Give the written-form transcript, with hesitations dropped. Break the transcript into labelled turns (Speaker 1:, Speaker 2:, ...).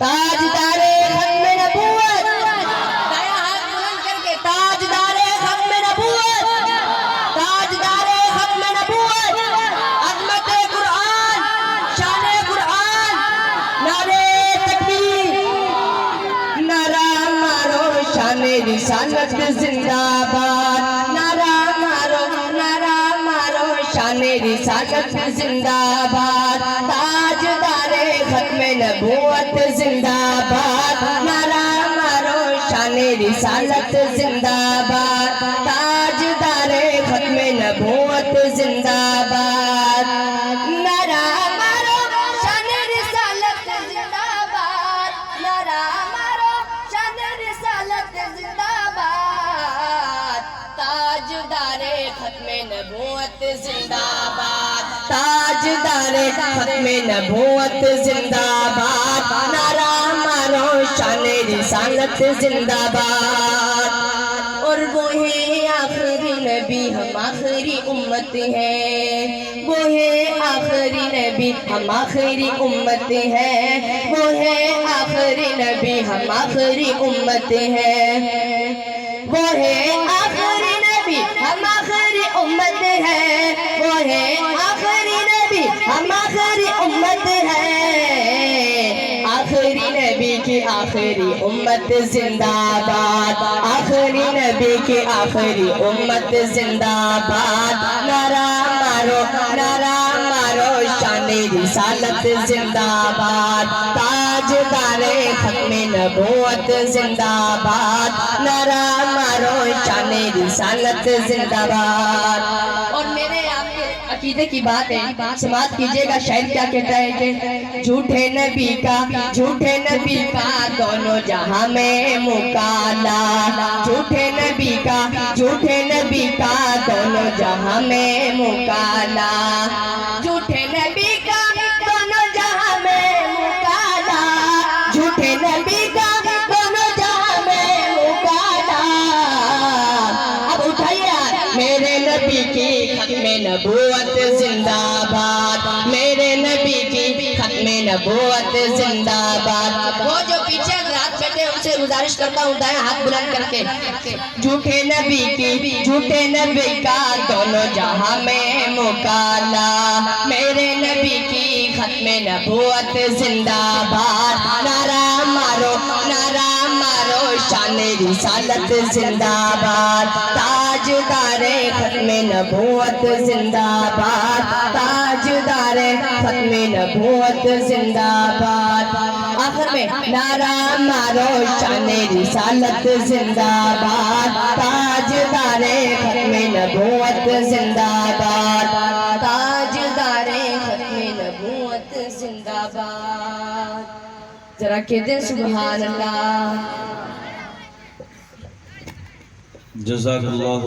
Speaker 1: تاجدار ختم نبوت، دایا ہاتھ بلند کر کے تاجدار ختم نبوت، تاجدار ختم نبوت، عظمت قرآن، شان قرآن، نعرے تکبیر، نعرہ مارو شان رسالت زندہ باد، نعرہ مارو شان رسالت زندہ باد، تاجدار ختم نبوت زندہ باد، نعرہ مارو شان رسالت زندہ باد، تاجدار ختم نبوت زندہ باد، نعرہ مارو شان رسالت زندہ باد، نعرہ مارو شان رسالت زندہ باد، تاجدار ختم نبوت زندہ باد، تاجدار ختم نبوت زندہ باد، نعرہ مارو شان رسالت زندہ باد۔ اور وہ ہے آخری نبی ہم آخری امت ہیں، وہ ہے آخری نبی ہم آخری امت ہیں، وہ ہے آخری نبی ہم آخری امت ہیں، وہ ہے آخری نبی ہم آخری امت ہیں، وہ ہے آخری نبی ہم آخری امت ہیں، آخری نبی کی آخری امت زندہ باد، آخری نبی کی آخری امت زندہ باد، نعرہ مارو شان رسالت زندہ باد، تاجدار ختم نبوت زندہ باد، نعرہ مارو شان رسالت زندہ باد۔ اور میرے آپ کے عقیدے کی بات ہے، سماعت کیجئے گا شاعر کیا کہتا ہے کہ جھوٹے نبی کا دونوں جہاں میں مکالا، جھوٹے نبی کا دونوں جہاں میں مکالا، جھوٹے نبی کا دونوں جہاں میں مکالا، جھوٹے نبی کا دونوں جہاں میں مکالا۔ اب اٹھائیے میرے نبی کی ختم نبوت زندہ باد، میرے نبی کی ختم نبوت زندہ باد۔ وہ جو پیچھے رات بیٹھے ان سے گزارش کرتا ہوں دائیں ہاتھ بلند کر کے، جھوٹے نبی کا دونوں جہاں میں مکالا، میرے نبی کی ختم نبوت زندہ باد، نعرہ مارو شان رسالت زندہ باد، تاجدار ختم نبوت زندہ باد، تاجدار ختم نبوت زندہ باد۔ آخر میں نعرہ مارو شان رسالت زندہ باد، تاجدار ختم نبوت زندہ باد، تاجدار ختم نبوت زندہ باد۔ ذرا کہتے سبحان اللہ۔
Speaker 2: جزاک اللہ